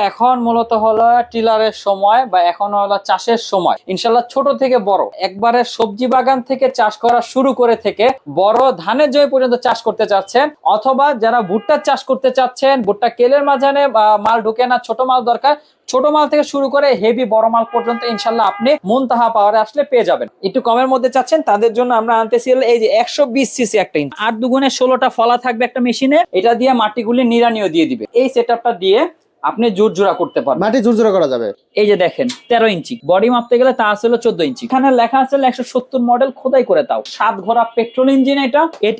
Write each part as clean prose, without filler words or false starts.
এখন মূলত হলো টিলারের সময় বা এখন হলো চাষের সময়। ইনশাল্লাহ ছোট থেকে বড় একবারে সবজি বাগান থেকে চাষ করা শুরু করে থেকে বড় ধানের জমি পর্যন্ত চাষ করতে চাচ্ছেন, অথবা যারা ভুট্টার চাষ করতে চাচ্ছেন, ভুট্টা কেলের মাঝানে মাল ঢুকে না, ছোট মাল দরকার, ছোট মাল থেকে শুরু করে হেভি বড় মাল পর্যন্ত ইনশাল্লাহ আপনি মুনতাহা পাওয়ারে আসলে পেয়ে যাবেন। একটু কমের মধ্যে চাচ্ছেন তাদের জন্য আমরা আনতেছি এই যে 120 সিসি একটা ইঞ্জিন, 8 দুগুণে 16টা ফলা থাকবে একটা মেশিনে। এটা দিয়ে মাটিগুলি নিড়ানিও দিয়ে দিবে। এই সেটআপটা দিয়ে আপনি জোরজোড়া করতে পারবেন, মাটি জোরজোড়া করা যাবে। এই যে দেখেন 13 ইঞ্চি বডি মাপতে গেলে তা আসলে 14 ইঞ্চি। এখানে লেখা আছে 170 মডেল, খোদাই করে তাও 7 ঘোড়া পেট্রোল ইঞ্জিন।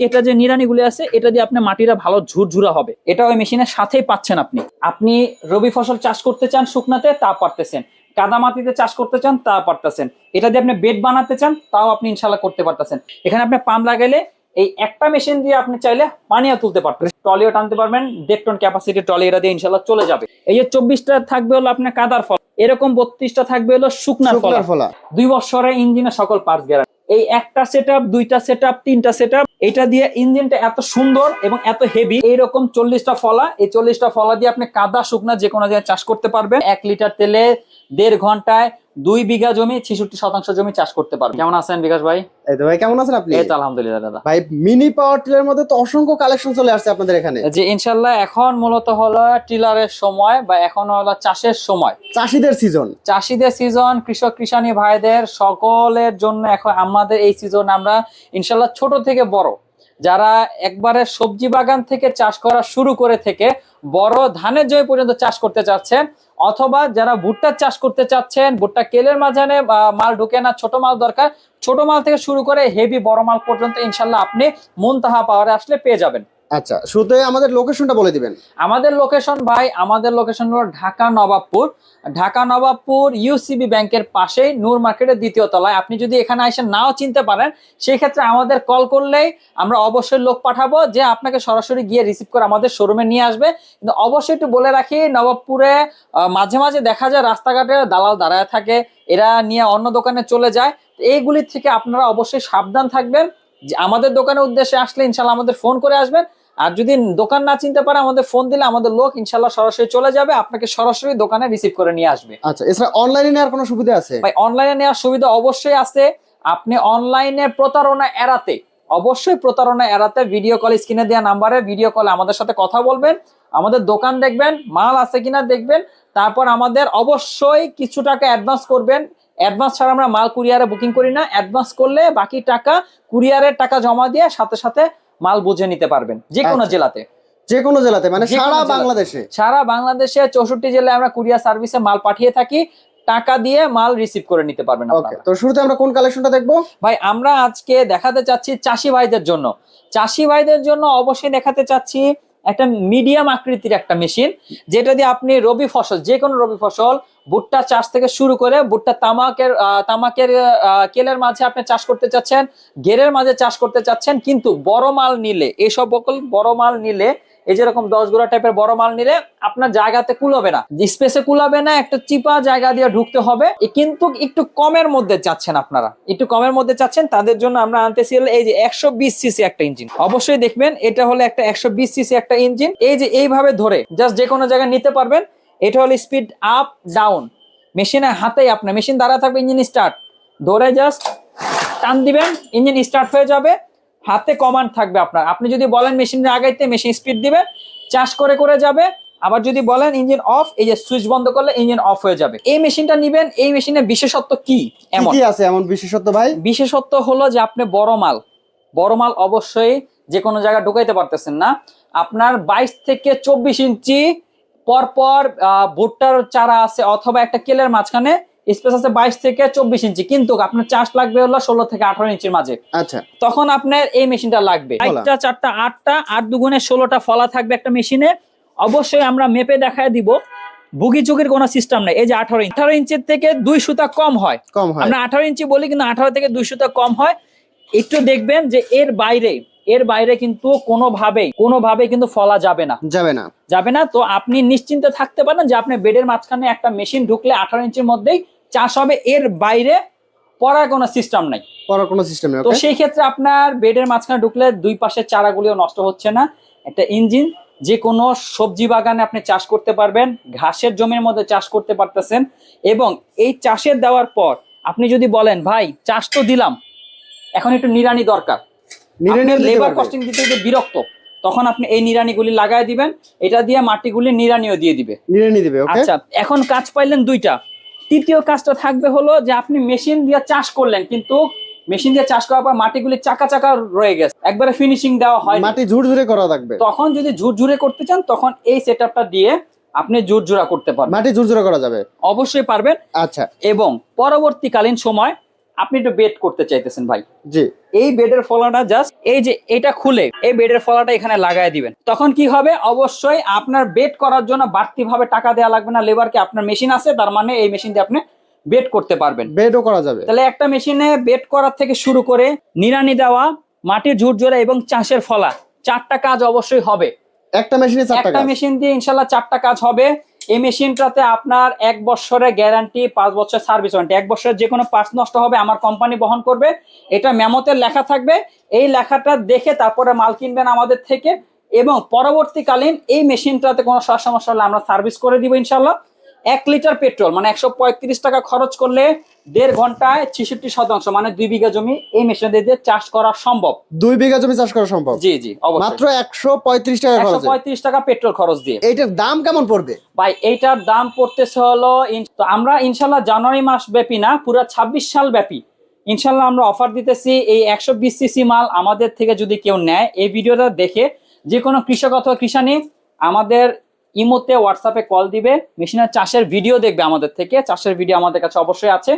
এটা যে নিড়ানিগুলি আছে এটা দিয়ে আপনি মাটিটা ভালো ঝুরঝুরা হবে। এটা ওই মেশিনের সাথেই পাচ্ছেন। আপনি রবি ফসল চাষ করতে চান শুকনাতে, তা পারতেছেন। কাদা মাটিতে চাষ করতে চান, তা পারতেছেন। এটা দিয়ে আপনি বেড বানাতে চান, তাও আপনি ইনশাল্লাহ করতে পারতেছেন। এখানে আপনি পাম্প লাগাইলে এই একটা মেশিন দিয়ে আপনি চাইলে পানিও তুলতে পারবেন, ট্রলিও টানতে পারবেন। 1.5 টন ক্যাপাসিটি ট্রলি এটা দিয়ে ইনশাল্লাহ চলে যাবে। এই যে 24টা থাকবে হলো আপনার কাদার ফল, এরকম 32টা থাকবে হলো শুকনার ফলা। 2 বছরে ইঞ্জিনের সকল পার্টস গ্যারান্টি। এই একটা সেটআপ, দুইটা সেটআপ, তিনটা সেটআপ, এটা দিয়ে ইঞ্জিনটা এত সুন্দর এবং এত হেভি। এইরকম 40টা ফলা, এই 40টা ফলা দিয়ে আপনি কাদা শুকনা যে কোনো জায়গায় চাষ করতে পারবেন। 1 লিটার তেলে 1.5 ঘন্টায় 2 বিঘা জমি 66% জমি চাষ করতে পারবেন। কেমন আছেন বিকাশ ভাই? এই তো ভাই, কেমন আছেন আপনি? এই তো আলহামদুলিল্লাহ দাদা। ভাই মিনি পাওয়ার টিলার মধ্যে তো অসংখ্য কালেকশন চলে আসছে আপনাদের এখানে। যে ইনশাল্লাহ এখন মূলত হলো টিলারের সময় বা এখন হলো চাষের সময়, চাষীদের সিজন। চাষীদের সিজন, কৃষক কৃষানী ভাইদের সকলের জন্য এখন আমাদের এই সিজন। আমরা ইনশাল্লাহ ছোট থেকে বড় যারা একবারে সবজি বাগান থেকে চাষ করা শুরু করে থেকে বড় ধানের জমি পর্যন্ত চাষ করতে চাচ্ছেন, অথবা যারা ভুট্টার চাষ করতে চাচ্ছেন, ভুট্টা কেলের মাঝানে মাল ঢুকে না, ছোট মাল দরকার, ছোট মাল থেকে শুরু করে হেভি বড় মাল পর্যন্ত ইনশাল্লাহ আপনি মুনতাহা পাওয়ারে আসলে পেয়ে যাবেন। আচ্ছা, শুরুতে আমাদের লোকেশনটা বলে দিবেন। আমাদের লোকেশন ভাই, আমাদের লোকেশন হলো ঢাকা নবাবপুর। ঢাকা নবাবপুর ইউসিবি ব্যাংকের পাশেই নূর মার্কেটের 2য় তলায়। আপনি যদি এখানে এসে নাও চিনতে পারেন, সেই ক্ষেত্রে আমাদের কল করলেই আমরা অবশ্যই লোক পাঠাবো যে আপনাকে সরাসরি গিয়ে রিসিভ করে আমাদের শোরুমে নিয়ে আসবে। কিন্তু অবশ্যই একটু বলে রাখি, নবাবপুরে মাঝে মাঝে দেখা যায় রাস্তাঘাটে দালাল দাঁড়ায় থাকে, এরা নিয়ে অন্য দোকানে চলে যায়। এইগুলির থেকে আপনারা অবশ্যই সাবধান থাকবেন। যে আমাদের দোকানের উদ্দেশ্যে আসলে ইনশাল্লাহ আমাদের ফোন করে আসবেন। আর যদি দোকান না চিনতে পারে, আমাদের ফোন দিলে আমাদের লোক ইনশাল্লাহ সরাসরি চলে যাবে, আপনাকে সরাসরি দোকানে রিসিভ করে নিয়ে আসবে। আচ্ছা, এছাড়া অনলাইনে নেওয়ার কোনো সুবিধা আছে? ভাই অনলাইনে নেওয়ার সুবিধা অবশ্যই আছে। আপনি অনলাইনে প্রতারণা এড়াতে, অবশ্যই প্রতারণা এড়াতে ভিডিও কল, স্ক্রিনে দেওয়া নাম্বারে ভিডিও কলে আমাদের সাথে কথা বলবেন, আমাদের দোকান দেখবেন, মাল আছে কিনা দেখবেন। তারপর আমাদের অবশ্যই কিছু টাকা অ্যাডভান্স করবেন। অ্যাডভান্স ছাড়া আমরা মাল কুরিয়ারে বুকিং করি না। অ্যাডভান্স করলে বাকি টাকা কুরিয়ারের টাকা জমা দিয়ে সাথে সাথে মাল বুঝে নিতে পারবেন যে কোনো জেলাতে। যে কোনো জেলাতে মানে সারা বাংলাদেশে? সারা বাংলাদেশে 64 জেলায় আমরা কুরিয়ার সার্ভিসে মাল পাঠিয়ে থাকি। টাকা দিয়ে মাল রিসিভ করে নিতে পারবেন আপনারা। তো শুরুতে আমরা কোন কালেকশনটা দেখবো ভাই? আমরা আজকে দেখাতে চাচ্ছি চাষি ভাইদের জন্য। চাষি ভাইদের জন্য অবশ্যই দেখাতে চাচ্ছি একটা মিডিয়াম আকৃতির একটা মেশিন, যেটা দিয়ে আপনি রবি ফসল, যে কোনো রবি ফসল, ভুট্টা চাষ থেকে শুরু করে ভুট্টা তামাকের কেলের মাঝে আপনি চাষ করতে চাচ্ছেন, গেরের মাঝে চাষ করতে চাচ্ছেন, কিন্তু বড় মাল নিলে, এইসব বড় মাল নিলে, এই যেরকম 10 গোড়া টাইপের বড় মাল নিলে আপনার জায়গাতে কুলাবে না, স্পেসে কুলাবে না, একটা চিপা জায়গা দিয়ে ঢুকতে হবে। কিন্তু একটু কমের মধ্যে চাচ্ছেন, আপনারা একটু কমের মধ্যে চাচ্ছেন, তাদের জন্য আমরা আনতেছি এই যে 120 সিসি একটা ইঞ্জিন। অবশ্যই দেখবেন এটা হলো একটা 120 সিসি একটা ইঞ্জিন। এই যে এইভাবে ধরে জাস্ট যে কোনো জায়গায় নিতে পারবেন। এটা হলো স্পিড আপ ডাউন, মেশিনের হাতেই আপনার মেশিন দ্বারা থাকবে, ইঞ্জিন স্টার্ট, ধরে জাস্ট টান দিবেন, ইঞ্জিন স্টার্ট হয়ে যাবে। হাতে কমান্ড থাকবে আপনার। আপনি যদি বলেন মেশিনের আগাইতে, মেশিন স্পিড দিবে, চাষ করে করে যাবে। আবার যদি বলেন ইঞ্জিন অফ, এই যে সুইচ বন্ধ করলে ইঞ্জিন অফ হয়ে যাবে। এই মেশিনটা নিবেন। এই মেশিনের বিশেষত্ব কি আছে এমন বিশেষত্ব ভাই? বিশেষত্ব হলো যে আপনি বড় মাল অবশ্যই যে কোনো জায়গায় ঢুকাইতে পারতেছেন না। আপনার 22 থেকে 24 ইঞ্চি পরপর ভুট্টার চারা আছে, অথবা একটা কেলের মাঝখানে স্পেস আছে 22 থেকে 24 ইঞ্চি, কিন্তু আপনার চাষ লাগবে হলো 16 থেকে 18 ইঞ্চির মাঝে। আচ্ছা, তখন আপনার এই মেশিনটা লাগবে। 1টা 4টা 8টা 8 দুগুণে 16টা ফলা থাকবে একটা মেশিনে। অবশ্যই আমরা মেপে দেখায় দিব, বুগি চুকির কোনো সিস্টেম নেই। এই যে 18 ইঞ্চির থেকে 2 সুতা কম হয়। আমরা 18 ইঞ্চি বলি, কিন্তু 18 থেকে 2 সুতা কম হয়। একটু দেখবেন যে এর বাইরে কিন্তু কোনোভাবে কিন্তু ফলা যাবে না। তো আপনি নিশ্চিন্তে থাকতে পারেন যে আপনি বেডের মাঝখানে একটা মেশিন ঢুকলে 18 ইঞ্চির মধ্যেই চাষ হবে। এর বাইরে পড়ার কোনো সিস্টেম নাই। তো সেই ক্ষেত্রে আপনার বেডের মাঝখানে ঢুকলে দুই পাশের চারাগুলিও নষ্ট হচ্ছে না। একটা ইঞ্জিন যে কোনো সবজি বাগানে আপনি চাষ করতে পারবেন, ঘাসের জমির মধ্যে চাষ করতে পারতেছেন। এবং এই চাষের দেওয়ার পর আপনি যদি বলেন ভাই চাষ তো দিলাম, এখন একটু নিড়ানি দরকার, নিড়ানিও দিতে লেবার পারবে। কস্টিং দিতে দিতে বিরক্ত, তখন আপনি এই নিড়ানিগুলি লাগাই দিবেন, এটা দিয়ে মাটিগুলি নিড়ানিও দিয়ে দিবে। নিড়ানি দিবে, ওকে। আচ্ছা, এখন কাজ পাইলেন দুইটা। তৃতীয় কাজটা থাকবে হলো যে আপনি মেশিন দিয়ে চাষ করলেন, কিন্তু মেশিন দিয়ে চাষ করার পর মাটিগুলি চাকা চাকা রয়ে গেছে, একবারে ফিনিশিং দেওয়া হয়, মাটি ঝুরঝুরে করা থাকবে। তখন যদি ঝুরঝুরে করতে চান তখন এই সেটআপটা দিয়ে আপনি ঝুরঝুরা করতে পারবেন, মাটি ঝুরঝুরে করা যাবে, অবশ্যই পারবেন। আচ্ছা। এবং পরবর্তীকালীন সময় আপনি একটু বেড করতে চাইতেছেন ভাই, জি। এই বেডের ফলাটা জাস্ট এই যে এটা খুলে এই বেডের ফলাটা এখানে লাগাই দিবেন, তখন কি হবে, অবশ্যই আপনার বেড করার জন্য বাড়তি ভাবে টাকা দেওয়া লাগবে না লেবারকে, আপনার মেশিন আছে, তার মানে এই মেশিন দিয়ে আপনি বেড করতে পারবেন, বেডও করা যাবে। তাহলে একটা মেশিনে বেড করার থেকে শুরু করে নিড়ানি দেওয়া, মাটির ঝুরঝুরা এবং চাষের ফলা, 4টা কাজ অবশ্যই হবে একটা মেশিনে 4টা একটা কাজ। মেশিন দিয়ে ইনশাল্লাহ 4টা কাজ হবে। এই মেশিনটাতে আপনার 1 বছরের গ্যারান্টি, 5 বছর সার্ভিস ওয়ারেন্টি, 1 বছরের যে কোনো পার্টস নষ্ট হবে আমার কোম্পানি বহন করবে, এটা মেমোতে লেখা থাকবে, এই লেখাটা দেখে তারপরে মাল কিনবেন আমাদের থেকে। এবং পরবর্তীকালীন এই মেশিনটাতে কোনো সমস্যা হলে আমরা সার্ভিস করে দিব ইনশাল্লাহ। 1 লিটার পেট্রোল মানে 135 টাকা খরচ করলে 1.5 ঘন্টায় 66% মানে 2 বিঘা জমি এই মেশিন দিয়ে চাষ করা সম্ভব। 2 বিঘা জমি চাষ করা সম্ভব? জি জি অবশ্যই, মাত্র 135 টাকা খরচ। 135 টাকা পেট্রোল খরচ দিয়ে। এইটার দাম কেমন পড়বে ভাই এইটার দাম পড়তেছে হলো তো আমরা ইনশাল্লাহ জানুয়ারি মাস ব্যাপী না, পুরো 26 সাল ব্যাপী ইনশাল্লাহ আমরা অফার দিতেছি। এই 120 সিসি মাল আমাদের থেকে যদি কেউ নেয়, এই ভিডিওটা দেখে যে কোনো কৃষক অথবা কৃষানি আমাদের ইমোতে হোয়াটসঅ্যাপে কল দিবে, মেশিনের চাষের ভিডিও দেখবে আমাদের থেকে, চাষের ভিডিও আমাদের কাছে অবশ্যই আছে,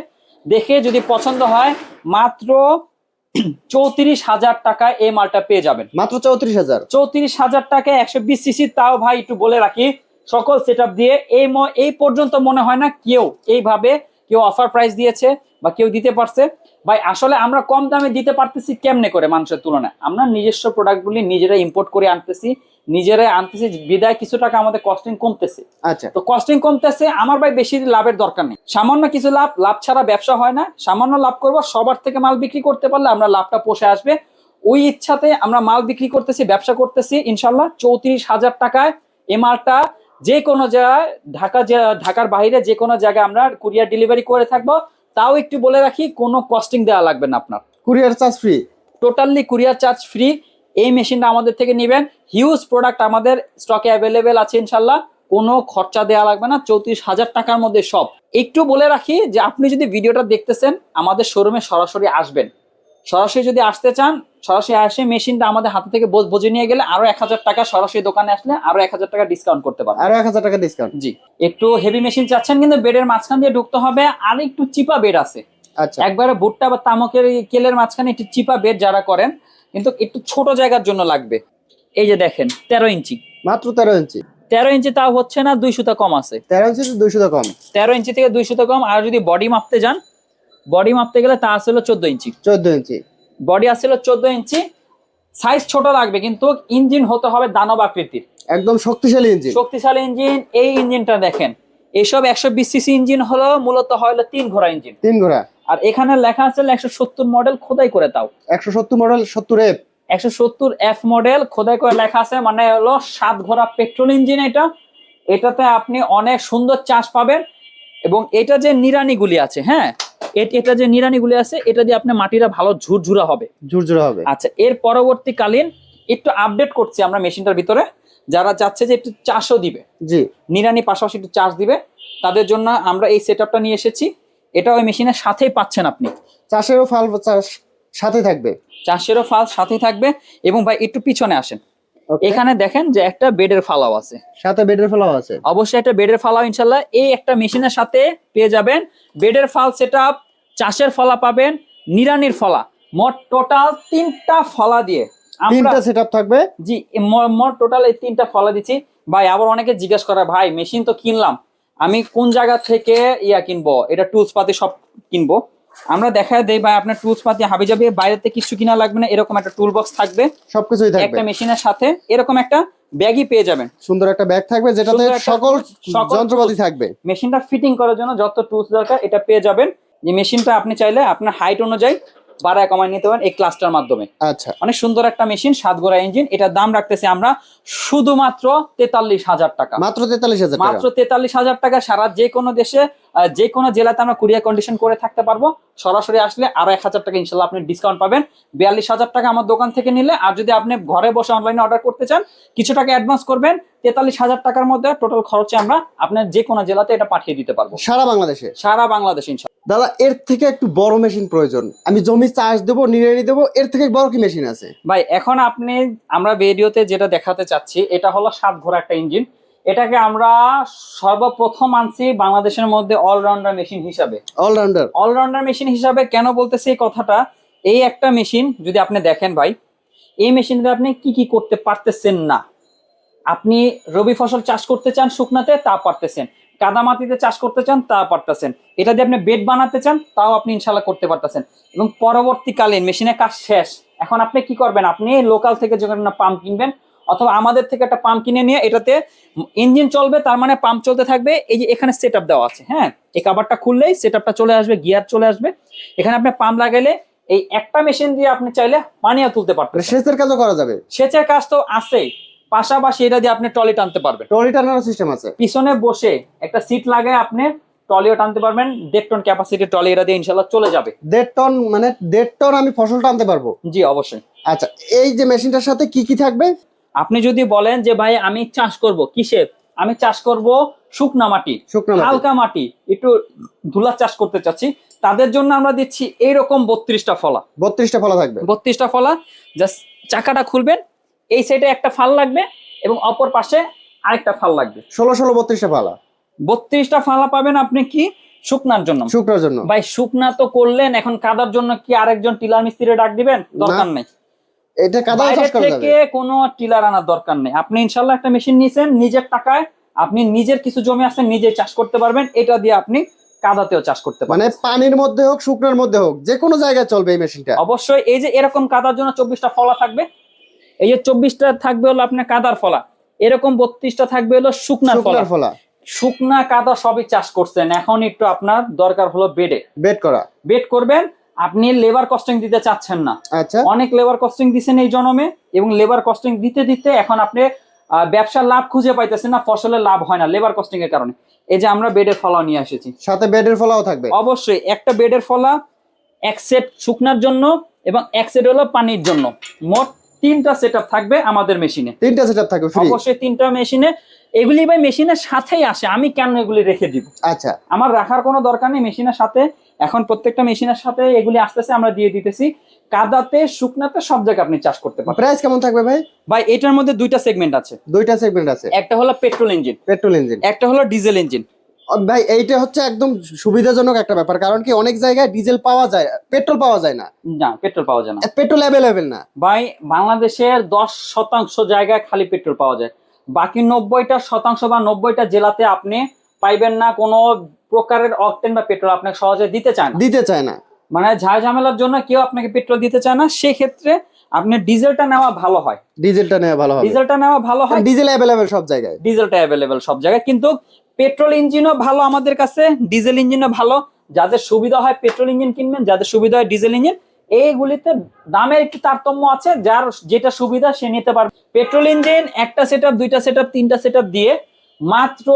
দেখে যদি পছন্দ হয় মাত্র 34,000 টাকায় এই মালটা পেয়ে যাবেন। মাত্র 34,000? 34,000 টাকায় 120 সিসি, তাও ভাই একটু বলে রাখি সকল সেটআপ দিয়ে এই পর্যন্ত মনে হয় না কেউ এইভাবে কেউ অফার প্রাইস দিয়েছে বা কেউ দিতে পারছে। ভাই আসলে আমরা কম দামে দিতে পারতেছি কেমনে করে মানুষের তুলনায়, আমরা নিজস্ব প্রোডাক্টগুলি নিজেরা ইম্পোর্ট করে আনতেছি, নিজেরাই আনতেছি, বিদায় কিছু টাকা আমাদের কস্টিং কমতেছে। আচ্ছা, তো কস্টিং কমতেছে, আমার ভাই বেশি লাভের দরকার নেই, সামান্য কিছু লাভ ছাড়া ব্যবসা হয় না, সামান্য লাভ করব, সবার থেকে মাল বিক্রি করতে পারলে আমরা লাভটা পোষে আসবে, ওই ইচ্ছাতে আমরা মাল বিক্রি করতেছি, ব্যবসা করতেছি ইনশাল্লাহ। 34,000 টাকায় এই মালটা যে কোনো জায়গায় ঢাকার বাইরে যে কোনো জায়গায় আমরা কুরিয়ার ডেলিভারি করে থাকবো, তাও একটু বলে রাখি কোনো কস্টিং দেওয়া লাগবে না আপনার, courier charge free, totally courier charge free. এই মেশিনটা আমাদের থেকে নেবেন, হিউজ প্রোডাক্ট আমাদের স্টকে অ্যাভেলেবেল আছে ইনশাল্লাহ, কোনো খরচা দেওয়া লাগবে না, 34,000 টাকার মধ্যে সব। একটু বলে রাখি যে আপনি যদি ভিডিওটা দেখতেছেন আমাদের শোরুমে সরাসরি আসবেন, সরাসরি যদি আসতে চান সরাসরি আসে মেশিনটা আমাদের হাতে থেকে বুঝে নিয়ে গেলে আরো 1,000 টাকা, সরাসরি দোকানে আসলে আরো 1,000 টাকা ডিসকাউন্ট করতে পারবেন, আরো 1,000 টাকা ডিসকাউন্ট। জি। একটু হেভি মেশিন চাচ্ছেন কিন্তু বেডের মাঝখান দিয়ে ঢুকতে হবে, আর একটু চিপা বেড আছে, আচ্ছা, একবারে ভুট্টা বা তামাকের কেলের মাঝখানে একটু চিপা বেড যারা করেন, কিন্তু একটু ছোট জায়গার জন্য লাগবে। এই যে দেখেন 13 ইঞ্চি, মাত্র 13 ইঞ্চি। 13 ইঞ্চি তাও হচ্ছে না, 200 টা কম আছে, 13 ইঞ্চি 200 টাকা কম, 13 ইঞ্চি থেকে 200 টা কম। আর যদি বডি মাপতে যান, বডি মাপতে গেলে তা আসলে 14 ইঞ্চি, 14 ইঞ্চি বডি আসলে 14 ইঞ্চি। সাইজ ছোট লাগবে কিন্তু ইঞ্জিন হতে হবে দানব আকৃতির, একদম শক্তিশালী ইঞ্জিন, শক্তিশালী ইঞ্জিন। এই ইঞ্জিনটা দেখেন, এইসব 120 সিসি ইঞ্জিন হলো মূলত হয় 3 ঘোড়া ইঞ্জিন, 3 ঘোড়া। আর এখানে লেখা আছে 170 মডেল খোদাই করে, তাও 170 মডেল, 70F, 170F মডেল খোদাই করে লেখা আছে, মানে হলো 7 ঘোড়া পেট্রোল ইঞ্জিন এটা। এটাতে আপনি অনেক সুন্দর চাষ পাবেন। এবং এটা যে নিড়ানিগুলি আছে, হ্যাঁ এটা যে নিড়ানিগুলি আছে, এটা দিয়ে আপনি মাটিটা ভালো ঝুরঝুরা হবে, ঝুরঝুরা হবে। আচ্ছা, এর পরবর্তীকালীন একটু আপডেট করছি আমরা মেশিনটার ভিতরে, যারা চাচ্ছে যে একটু চাষও দিবে, জি, নিড়ানি পাশাপাশি একটু চাষ দিবে, তাদের জন্য আমরা এই সেটআপটা নিয়ে এসেছি। এটা ওই মেশিনের সাথেই পাচ্ছেন আপনি, চাষেরও ফাল চাষ সাথে থাকবে, চাষেরও ফাল সাথেই থাকবে। এবং ভাই একটু পিছনে আসেন, Okay. এখানে দেখেন যে একটা বেডের ফালাও আছে, সাথে বেডের ফলাও আছে, অবশ্যই একটা বেডের ফালাও ইনশাল্লাহ এই একটা মেশিনের সাথে পেয়ে যাবেন। বেডের ফাল সেটআপ, চাষের ফলা পাবেন, নিড়ানির ফলা, মোট টোটাল 3টা ফলা দিয়ে আমরা 3টা সেটআপ থাকবে। জি, মোট টোটাল এই 3টা ফলা দিচ্ছি। ভাই আবার অনেকে জিজ্ঞাসা করে ভাই মেশিন তো কিনলাম, আমি কোন জায়গা থেকে কিনবো, এটা টুলস পাতি সব কিনবো, আমরা দেখায় দেই ভাই আপনার টুলস পাতি হাবি যাবে, বাইরেতে কিছু কিনা লাগবে না, এরকম একটা টুল বক্স থাকবে, সবকিছুই থাকবে একটা মেশিনের সাথে এরকম একটা ব্যাগই পেয়ে যাবেন, সুন্দর একটা ব্যাগ থাকবে যেটাতে সুন্দর একটা সকল সকল যন্ত্রপাতি tools, থাকবে। মেশিনটা ফিটিং করার জন্য যত টুলস দরকার এটা পেয়ে যাবেন। যে মেশিনটা আপনি চাইলে আপনার হাইট অনুযায়ী বাড়ায় কমায় নিতে পারেন এই ক্লাসটার মাধ্যমে। আচ্ছা, অনেক সুন্দর একটা মেশিন, 7 ঘোড়া ইঞ্জিন। এটার দাম রাখতেছি আমরা শুধুমাত্র 43,000 টাকা। মাত্র 43,000 টাকা। মাত্র 43,000 টাকা। সারা যে কোনো দেশে যে কোনো জেলাতে আমরা কুরিয়ার কন্ডিশন করে থাকতে পারবো। সরাসরি আসলে আরো 1,000 টাকা ইনশাল্লাহ আপনি ডিসকাউন্ট পাবেন। 42,000 টাকা আমার দোকান থেকে নিলে, আর যদি আপনি ঘরে বসে অনলাইনে অর্ডার করতে চান কিছু টাকা অ্যাডভান্স করবেন, 43,000 টাকার মধ্যে টোটাল খরচে আমরা আপনার যে কোনো জেলাতে এটা পাঠিয়ে দিতে পারবো, সারা বাংলাদেশে। সারা বাংলাদেশ ইনশাল্লাহ। দাদা এর থেকে একটু বড় মেশিন প্রয়োজন, আমি জমি চাষ দেবো, নিড়ানি দেবো, এর থেকে বড় কি মেশিন আছে ভাই? এখন আমরা ভিডিওতে যেটা দেখাতে চাচ্ছি এটা হলো 7 ঘোড়া একটা ইঞ্জিন। এটাকে আমরা সর্বপ্রথম আনছি বাংলাদেশের মধ্যে অলরাউন্ডার মেশিন হিসাবে। অলরাউন্ডার মেশিন হিসাবে কেন বলতেছি এই কথাটা? এই একটা মেশিন যদি আপনি দেখেন ভাই, এই মেশিনটা আপনি কি কি করতে পারতেছেন না। আপনি রবি ফসল চাষ করতে চান শুকনাতে, তা পারতেছেন। কাদা মাটিতে চাষ করতে চান, তা পারতেছেন। এটা দিয়ে আপনি বেড বানাতে চান, তাও আপনি ইনশাল্লাহ করতে পারতেছেন। এবং পরবর্তীকালে মেশিনের কাজ শেষ, এখন আপনি কি করবেন? আপনি লোকাল থেকে যখন পাম্প কিনবেন, অথবা আমাদের থেকে একটা পাম্প কিনে নিয়ে এটাতে ইঞ্জিন চলবে, তার মানে পাম্প চলতে থাকবে। এই যে এখানে সেট আপ দেওয়া আছে, হ্যাঁ, এই কাভারটা খুললেই সেট আপটা চলে আসবে, গিয়ার চলে আসবে। এখানে আপনি পাম্প লাগাইলে এই একটা মেশিন দিয়ে আপনি চাইলে পানিও তুলতে পারবেন। সেচের কাজও করা যাবে। সেচের কাজ তো আছেই, পাশাপাশি এটা দিয়ে আপনি ট্রলি টানতে পারবেন। ট্রলি টানার সিস্টেম আছে, পিছনে বসে একটা সিট লাগায় আপনি ট্রলিও টানতে পারবেন। 1.5 টন ক্যাপাসিটি ট্রলি এটা দিয়ে ইনশাল্লাহ চলে যাবে। 1.5 টন, মানে 1.5 টন আমি ফসল টানতে পারবো? জি অবশ্যই। আচ্ছা, এই যে মেশিনটার সাথে কি কি থাকবে? আপনি যদি বলেন যে ভাই আমি চাষ করব কিসের, আমি চাষ করব শুকনা মাটি, হালকা মাটি, একটু ধুলা চাষ করতে চাচ্ছি, তাদের জন্য আমরা দিচ্ছি এইরকম 32টা ফলা। 32টা ফলা থাকবে। 32টা ফলা, জাস্ট চাকাটা খুলবেন, এই সাইডে একটা ফাল লাগবে এবং অপর পাশে আরেকটা ফাল লাগবে। 32টা ফালা। 32টা ফালা পাবেন আপনি কি শুকনার জন্য। ভাই শুকনা তো করলেন, এখন কাদার জন্য কি আরেকজন টিলার মিস্ত্রি ডাক দিবেন? দরকার নেই। এটা কাদা চাষ করা যাবে, থেকে কোনো টিলার আনার দরকার নেই। আপনি ইনশাল্লাহ একটা মেশিন নিয়েছেন নিজের টাকায়, আপনি নিজের কিছু জমি আছে নিজে চাষ করতে পারবেন। এটা দিয়ে আপনি কাদাতেও চাষ করতে পারবেন, মানে পানির মধ্যে হোক শুকনার মধ্যে হোক যে কোনো জায়গায় চলবে এই মেশিনটা। অবশ্যই। এই যে এরকম কাদার জন্য 24টা ফলা থাকবে, এই যে 24টা থাকবে হলো আপনার কাদার ফলা, এরকম 32টা থাকবে হলো শুকনার ফলা। শুকনা কাদা সবই চাষ করছেন, এখন একটু আপনার দরকার হলো বেড করবেন। আপনি লেবার কস্টিং দিতে চাচ্ছেন না। আচ্ছা, অনেক লেবার কস্টিং দিচ্ছেন এই জন্মে, এবং লেবার কস্টিং দিতে দিতে এখন আপনি ব্যবসার লাভ খুঁজে পাইতেছেন না, ফসলের লাভ হয় না লেবার কস্টিং এর কারণে। এই যে আমরা বেডের ফলাও নিয়ে এসেছি, সাথে বেডের ফলাও থাকবে। অবশ্যই একটা বেডের ফলা, এক সেট শুকনার জন্য এবং এক সেট হলো পানির জন্য। মোট 3টা সেটআপ থাকবে আমাদের মেশিনে। 3টা সেটআপ থাকবে ফ্রি? অবশ্যই 3টা মেশিনে। এগুলি ভাই মেশিনের সাথেই আসে, আমি কেন এগুলি রেখে দিব? আচ্ছা, আমার রাখার কোনো দরকার নেই মেশিনের সাথে। এখন প্রত্যেকটা মেশিনের সাথে এগুলি আসতেছে, আমরা দিয়ে দিতেছি। কাদাতে শুকনাতে সব জায়গায় আপনি চাষ করতে পারবেন। প্রাইস কেমন থাকবে ভাই? ভাই এটার মধ্যে 2টা সেগমেন্ট আছে। একটা হলো পেট্রোল ইঞ্জিন, একটা হলো ডিজেল ইঞ্জিন। ভাই এইটা হচ্ছে একদম সুবিধাজনক একটা ব্যাপার, কারণ কি অনেক জায়গায় ডিজেল পাওয়া যায়, পেট্রোল পাওয়া যায় না। পেট্রোল পাওয়া যায় না, পেট্রোল অ্যাভেলেবেল না ভাই। বাংলাদেশের 10% জায়গায় খালি পেট্রোল পাওয়া যায়, বাকি 90% বা 90টা জেলাতে আপনি পাইবেন না কোনো প্রকারের অকটেন বা পেট্রোল আপনাকে সহজে দিতে চায় না। মানে ঝামেলার জন্য কেউ আপনাকে পেট্রোল দিতে চায় না। সেই ক্ষেত্রে আপনি ডিজেলটা নেওয়া ভালো হয়। ডিজেলটা নেওয়া ভালো হয়। ডিজেল অ্যাভেলেবেল সব জায়গায়, ডিজেলটা অ্যাভেলেবেল সব জায়গায়, কিন্তু পেট্রোল ইঞ্জিনও ভালো আমাদের কাছে, ডিজেল ইঞ্জিনও ভালো। যাদের সুবিধা হয় পেট্রোল ইঞ্জিন কিনবেন, যাদের সুবিধা হয় ডিজেল ইঞ্জিন। এইগুলিতে দামের একটু তারতম্য আছে, যার যেটা সুবিধা সে নিতে পারবে। পেট্রোল ইঞ্জিন একটা সেটআপ, 2টা সেটআপ, 3টা সেটআপ দিয়ে মাত্র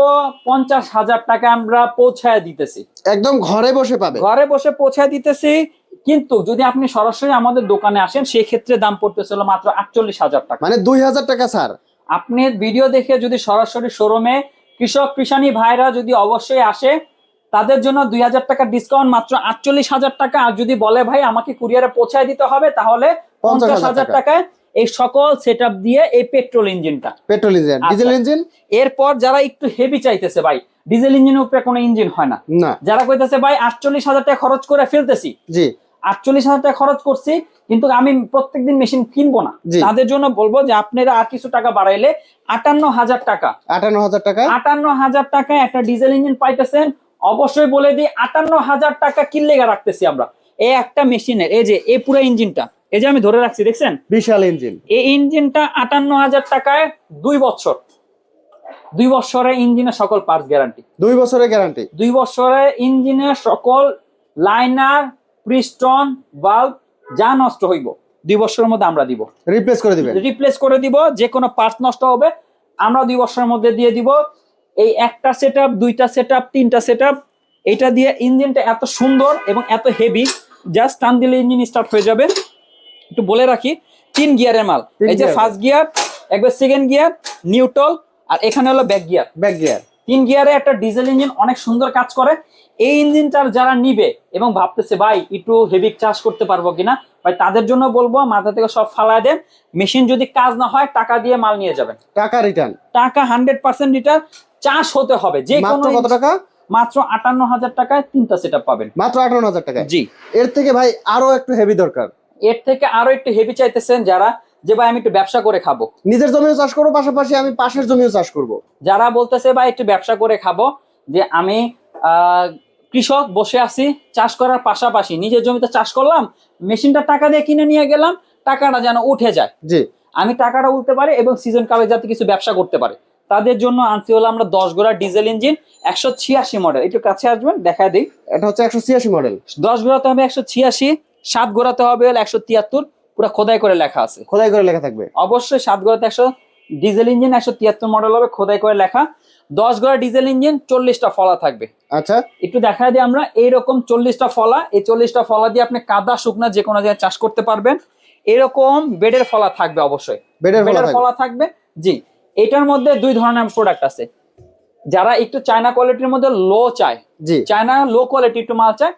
50,000 টাকা আমরা পৌঁছায় দিতেছি। একদম ঘরে বসে পৌঁছায় দিতেছি। কিন্তু যদি আপনি সরাসরি আমাদের দোকানে আসেন সেই ক্ষেত্রে দাম পড়তেছিল মাত্র 48,000 টাকা, মানে 2,000 টাকা স্যার। আপনি ভিডিও দেখে যদি সরাসরি শোরুমে কৃষক কৃষানি ভাইরা যদি অবশ্যই আসে, তাদের জন্য 2,000 টাকা ডিসকাউন্ট, মাত্র 48,000 টাকা। আর যদি বলে ভাই আমাকে কুরিয়ারে পৌঁছায় দিতে হবে, তাহলে 50,000 টাকায় এই সকল সেটআপ দিয়ে এই পেট্রোল ইঞ্জিনটা। ডিজেল ইঞ্জিন এরপর যারা একটু হেভি চাইতেছে, ভাই ডিজেল ইঞ্জিনের উপরে কোনো ইঞ্জিন হয় না, যারা কইতেছে ভাই 48,000 টাকা খরচ করে ফেলতেছি, জি 48,000 টাকা খরচ করছি কিন্তু আমি প্রত্যেকদিন মেশিন কিনবো না, তাদের জন্য বলবো যে আপনারা আর কিছু টাকা বাড়াইলে 58,000 টাকা 58,000 টাকায় একটা ডিজেল ইঞ্জিন পাইতেছেন। অবশ্যই বলে দিই 58,000 টাকা কিনলেগা রাখতেছি আমরা এই একটা মেশিনের। এই যে এই পুরো ইঞ্জিনটা, এই যে আমি ধরে রাখছি, দেখছেন বিশাল ইঞ্জিন। এই ইঞ্জিনটা 58,000 টাকায় 2 বছর। 2 বছরে ইঞ্জিনের সকল পার্টস গ্যারান্টি। 2 বছরের গ্যারান্টি। 2 বছরে ইঞ্জিনের সকল লাইনার, পিস্টন, ভালভ যা নষ্ট হইব 2 বছরের মধ্যে আমরা দিব, রিপ্লেস করে দিবেন। রিপ্লেস করে দিব। যে কোনো পার্টস নষ্ট হবে আমরা 2 বছরের মধ্যে দিয়ে দিব। এই একটা সেটআপ, দুইটা সেটআপ, তিনটা সেটআপ, এটা দিয়ে ইঞ্জিনটা এত সুন্দর এবং এত হেভি, জাস্ট টান দিলে ইঞ্জিন স্টার্ট হয়ে যাবে। একটু বলে রাখি 3 গিয়ারের মাল। এই যে ফার্স্ট গিয়ার, একবার সেকেন্ড গিয়ার, নিউট্রাল, আর এখানে হলো ব্যাক গিয়ার। ব্যাক গিয়ার 3 গিয়ারে একটা ডিজেল ইঞ্জিন অনেক সুন্দর কাজ করে। এই ইঞ্জিনটার যারা নিবে এবং ভাবতেছে ভাই একটু হেভি চার্জ করতে পারবো কিনা, ভাই তাদের জন্য বলবো মাথা থেকে সব ফালায় দেন। মেশিন যদি কাজ না হয় টাকা দিয়ে মাল নিয়ে যাবেন, টাকা রিটার্ন, টাকা 100% রিটার্ন। চার্জ হতে হবে যে মাত্র কোনো। কত টাকা? মাত্র 58,000 টাকায় 3টা সেটআপ পাবেন। মাত্র 58,000 টাকায়? জি। এর থেকে ভাই আরো একটু হেভি দরকার? এর থেকে আরো একটু হেভি চাইতেছেন যারা, যে ভাই আমি একটু ব্যবসা করে খাবো, নিজের জমিও চাষ করবো, পাশাপাশি আমি পাশের জমিও চাষ করব, যারা বলতেছে ভাই একটু ব্যবসা করে খাবো, যে আমি কৃষক বসে আছি, চাষ করার পাশাপাশি নিজের জমিতে চাষ করলাম, মেশিনটা টাকা দিয়ে কিনে নিয়ে গেলাম, টাকাটা যেন উঠে যায়, জি, আমি টাকাটা উঠতে পারি এবং সিজন কালে যাতে কিছু ব্যবসা করতে পারে, তাদের জন্য আনছি হলো আমরা 10 গোড়া ডিজেল ইঞ্জিন 186 মডেল। একটু কাছে আসবেন দেখা দিই। এটা হচ্ছে 186 মডেল। 10 গোড়াতে হবে 186, 7 গোড়াতে হবে হলো 173, পুরো খোদাই করে লেখা আছে। খোদাই করে লেখা থাকবে? অবশ্যই 7 গোড়াতে 100 ডিজেল ইঞ্জিন 173 মডেল হবে, খোদাই করে লেখা। 10 গোড়া ডিজেল ইঞ্জিন 40টা ফলা থাকবে। আচ্ছা, একটু দেখা দিই আমরা। এইরকম 40টা ফলা, এই 40টা ফলা দিয়ে আপনি কাদা শুকনা যে কোনো জায়গায় চাষ করতে পারবেন। এরকম বেডের ফলা থাকবে, অবশ্যই বেডের ফলা থাকবে। জি, এটার মধ্যে 2 ধরনের প্রোডাক্ট আছে। যারা একটু চায়না কোয়ালিটির মধ্যে লো চায়, জি, চায়না লো কোয়ালিটি একটু মাল চায়,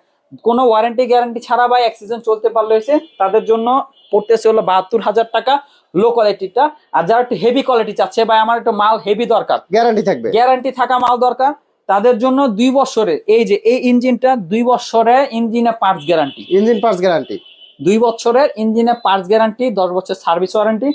কোনো ওয়ারেন্টি গ্যারান্টি ছাড়া বা এক সিজন চলতে পারলে হয়েছে, তাদের জন্য পড়তেছে হলো 72,000 টাকা লো কোয়ালিটিটা। আর যারা একটু হেভি কোয়ালিটি চাচ্ছে, ভাই আমার একটু মাল হেভি দরকার, গ্যারান্টি থাকবে, গ্যারান্টি থাকা মাল দরকার, তাদের জন্য 2 বছরের, এই যে এই ইঞ্জিনটা 2 বছরের ইঞ্জিনে parts guarantee, engine parts guarantee, 2 বছরের ইঞ্জিনে পার্টস গ্যারান্টি, 10 বছর সার্ভিস ওয়ারেন্টি,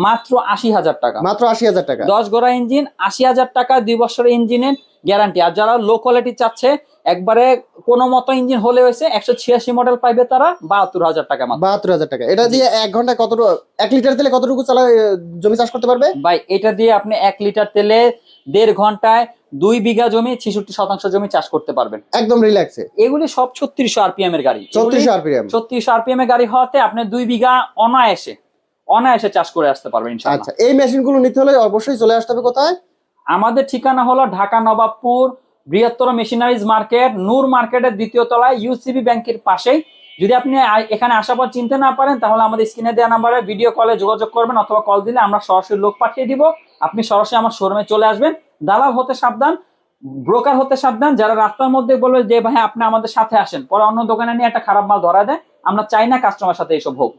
মাত্র 80,000 টাকা। মাত্র 80,000 টাকা। 10 গোড়া ইঞ্জিন 80,000 টাকা, 2 বছরের ইঞ্জিনের গ্যারান্টি। আর যারা লো কোয়ালিটি চাচ্ছে, একবারে কোনো মতো ইঞ্জিন হলে হয়েছে 186 মডেল পাইবে তারা 72,000 টাকা মাত্র। 72,000 টাকা। এটা দিয়ে 1 ঘন্টায় কতটুকু, 1 লিটার তেলে কতটুকু জমি চাষ করতে পারবে ভাই? এটা দিয়ে আপনি 1 লিটার তেলে 1.5 ঘন্টায় 2 বিঘা জমি 66% জমি চাষ করতে পারবেন একদম রিল্যাক্সে। এগুলি সব 3600 আরপিএম এর গাড়ি। 3600 আরপিএম? 3600 আরপিএম এর গাড়ি হওয়াতে আপনি 2 বিঘা অনায়াসে চাষ করে আসতে পারবেন ইনশাআল্লাহ। আচ্ছা, এই মেশিনগুলো নিতে হলে অবশ্যই চলে আসতে হবে কোথায়? আমাদের ঠিকানা হলো ঢাকা নবাবপুর বৃহত্তর মেশিনারিজ মার্কেট, নূর মার্কেটের 2য় তলায়, ইউসিবি ব্যাংকের পাশেই। যদি আপনি এখানে আসার পর চিনতে না পারেন, তাহলে আমাদের স্ক্রিনে দেওয়া নাম্বারে ভিডিও কলে যোগাযোগ করবেন, অথবা কল দিলে আমরা সরাসরি লোক পাঠিয়ে দিব। আপনি সরাসরি আমার শোরুমে চলে আসবেন। দালাল হতে সাবধান, ব্রোকার হতে সাবধান। যারা রাস্তার মধ্যে বলবে যে ভাই আপনি আমাদের সাথে আসেন, পরে অন্য দোকানে নিয়ে একটা খারাপ মাল ধরা দেয়, আমরা চাই না কাস্টমার সাথে এসব হোক।